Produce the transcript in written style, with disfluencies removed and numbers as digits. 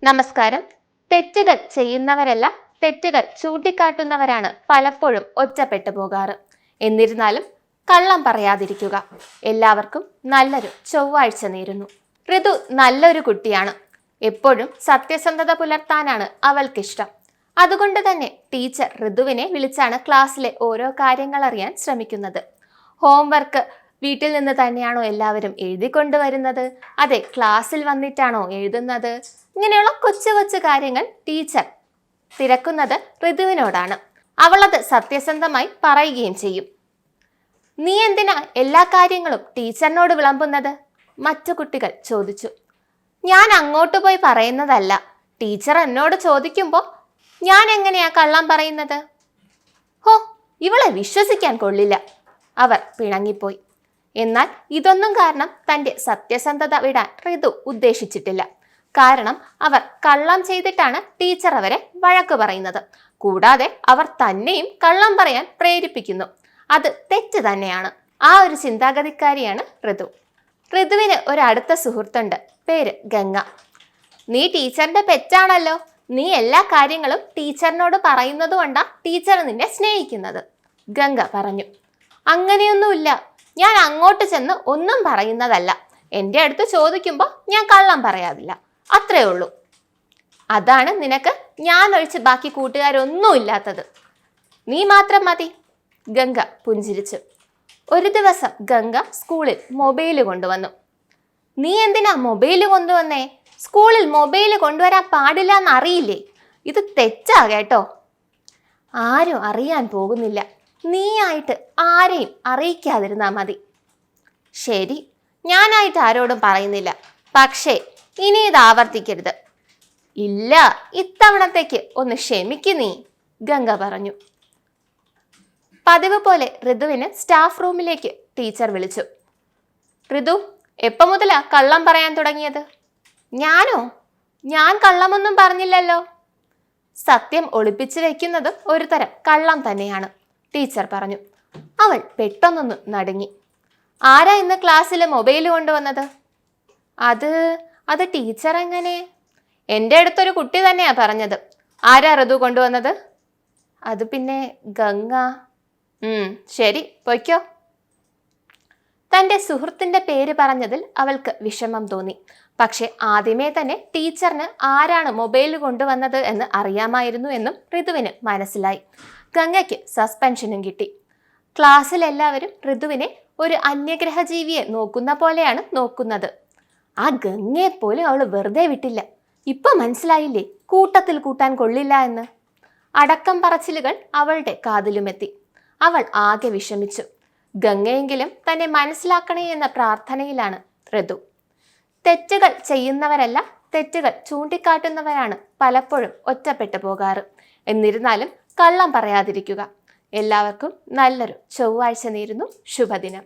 നമസ്കാരം. തെറ്റുകൾ ചെയ്യുന്നവരല്ല, തെറ്റുകൾ ചൂണ്ടിക്കാട്ടുന്നവരാണ് പലപ്പോഴും ഒറ്റപ്പെട്ടു പോകാറ്. എന്നിരുന്നാലും കള്ളം പറയാതിരിക്കുക. എല്ലാവർക്കും നല്ലൊരു ചൊവ്വാഴ്ച നേരുന്നു. ഋതു നല്ലൊരു കുട്ടിയാണ്. എപ്പോഴും സത്യസന്ധത പുലർത്താനാണ് അവൾക്കിഷ്ടം. അതുകൊണ്ട് തന്നെ ടീച്ചർ ഋതുവിനെ വിളിച്ചാണ് ക്ലാസ്സിലെ ഓരോ കാര്യങ്ങൾ അറിയാൻ ശ്രമിക്കുന്നത്. ഹോംവർക്ക് വീട്ടിൽ നിന്ന് തന്നെയാണോ എല്ലാവരും എഴുതിക്കൊണ്ടുവരുന്നത്, അതെ ക്ലാസ്സിൽ വന്നിട്ടാണോ എഴുതുന്നത്, ഇങ്ങനെയുള്ള കൊച്ചു കൊച്ചു കാര്യങ്ങൾ ടീച്ചർ തിരക്കുന്നത് ഋതുവിനോടാണ്. അവളത് സത്യസന്ധമായി പറയുകയും ചെയ്യും. നീ എന്തിനാ എല്ലാ കാര്യങ്ങളും ടീച്ചറിനോട് വിളമ്പുന്നത്? മറ്റു കുട്ടികൾ ചോദിച്ചു. ഞാൻ അങ്ങോട്ട് പോയി പറയുന്നതല്ല, ടീച്ചർ എന്നോട് ചോദിക്കുമ്പോൾ ഞാൻ എങ്ങനെയാ കള്ളം പറയുന്നത്? ഹോ, ഇവളെ വിശ്വസിക്കാൻ കൊള്ളില്ല, അവർ പിണങ്ങിപ്പോയി. എന്നാൽ ഇതൊന്നും കാരണം തൻ്റെ സത്യസന്ധത വിടാൻ ഋതു ഉദ്ദേശിച്ചിട്ടില്ല. കാരണം അവർ കള്ളം ചെയ്തിട്ടാണ് ടീച്ചർ അവരെ വഴക്ക് പറയുന്നത്. കൂടാതെ അവർ തന്നെയും കള്ളം പറയാൻ പ്രേരിപ്പിക്കുന്നു. അത് തെറ്റ് തന്നെയാണ്. ആ ഒരു ചിന്താഗതിക്കാരിയാണ് ഋതു. ഋതുവിന് ഒരു അടുത്ത സുഹൃത്തുണ്ട്, പേര് ഗംഗ. നീ ടീച്ചറിന്റെ പെറ്റാണല്ലോ, നീ എല്ലാ കാര്യങ്ങളും ടീച്ചറിനോട് പറയുന്നത് കൊണ്ടാ ടീച്ചർ നിന്നെ സ്നേഹിക്കുന്നത്, ഗംഗ പറഞ്ഞു. അങ്ങനെയൊന്നുമില്ല, ഞാൻ അങ്ങോട്ട് ചെന്ന് ഒന്നും പറയുന്നതല്ല. എൻ്റെ അടുത്ത് ചോദിക്കുമ്പോൾ ഞാൻ കള്ളം പറയാതില്ല, അത്രേ ഉള്ളൂ. അതാണ് നിനക്ക് ഞാൻ ഒഴിച്ച് ബാക്കി കൂട്ടുകാരൊന്നും ഇല്ലാത്തത്. നീ മാത്രം മതി, ഗംഗ പുഞ്ചിരിച്ചു. ഒരു ദിവസം ഗംഗ സ്കൂളിൽ മൊബൈൽ കൊണ്ടുവന്നു. നീ എന്തിനാ മൊബൈൽ കൊണ്ടുവന്നേ? സ്കൂളിൽ മൊബൈൽ കൊണ്ടുവരാൻ പാടില്ല എന്നറിയില്ലേ? ഇത് തെറ്റാ കേട്ടോ. ആരും അറിയാൻ പോകുന്നില്ല, നീയായിട്ട് ആരെയും അറിയിക്കാതിരുന്നാ മതി. ശരി, ഞാനായിട്ട് ആരോടും പറയുന്നില്ല, പക്ഷേ ഇനി ഇത് ആവർത്തിക്കരുത്. ഇല്ല, ഇത്തവണത്തേക്ക് ഒന്ന് ക്ഷമിക്കു നീ, ഗംഗ പറഞ്ഞു. പതിവ് പോലെ ഋതുവിന് സ്റ്റാഫ് റൂമിലേക്ക് ടീച്ചർ വിളിച്ചു. ഋതു, എപ്പോ മുതലാ കള്ളം പറയാൻ തുടങ്ങിയത്? ഞാനോ? ഞാൻ കള്ളമൊന്നും പറഞ്ഞില്ലല്ലോ. സത്യം ഒളിപ്പിച്ചു വെക്കുന്നതും ഒരു തരം കള്ളം തന്നെയാണ്, ടീച്ചർ പറഞ്ഞു. അവൾ പെട്ടെന്നൊന്ന് നടുങ്ങി. ആരാ ഇന്ന് ക്ലാസ്സിൽ മൊബൈൽ കൊണ്ടുവന്നത്? അത് ടീച്ചർ എങ്ങനെ? എൻ്റെ അടുത്തൊരു കുട്ടി തന്നെയാ പറഞ്ഞത്. ആരാ ഋതു കൊണ്ടുവന്നത്? അത് പിന്നെ ഗംഗ. ശരി, പൊയ്ക്കോ. തൻ്റെ സുഹൃത്തിൻ്റെ പേര് പറഞ്ഞതിൽ അവൾക്ക് വിഷമം തോന്നി. പക്ഷെ ആദ്യമേ തന്നെ ടീച്ചറിന് ആരാണ് മൊബൈൽ കൊണ്ടുവന്നത് എന്ന് അറിയാമായിരുന്നു എന്നും ഋതുവിന് മനസ്സിലായി. ഗംഗയ്ക്ക് സസ്പെൻഷനും കിട്ടി. ക്ലാസ്സിലെല്ലാവരും ഋതുവിനെ ഒരു അന്യഗ്രഹജീവിയെ നോക്കുന്ന പോലെയാണ് നോക്കുന്നത്. ആ ഗംഗയെപ്പോലും അവൾ വെറുതെ വിട്ടില്ല. ഇപ്പൊ മനസ്സിലായില്ലേ കൂട്ടത്തിൽ കൂട്ടാൻ കൊള്ളില്ല എന്ന്? അടക്കം പറച്ചിലുകൾ അവളുടെ കാതിലുമെത്തി. അവൾ ആകെ വിഷമിച്ചു. ഗംഗയെങ്കിലും തന്നെ മനസ്സിലാക്കണേ എന്ന പ്രാർത്ഥനയിലാണ് ഋതു. തെറ്റുകൾ ചെയ്യുന്നവരല്ല, തെറ്റുകൾ ചൂണ്ടിക്കാട്ടുന്നവരാണ് പലപ്പോഴും ഒറ്റപ്പെട്ടു പോകാറ്. എന്നിരുന്നാലും കള്ളം പറയാതിരിക്കുക. എല്ലാവർക്കും നല്ലൊരു ചൊവ്വാഴ്ച നേരുന്നു. ശുഭദിനം.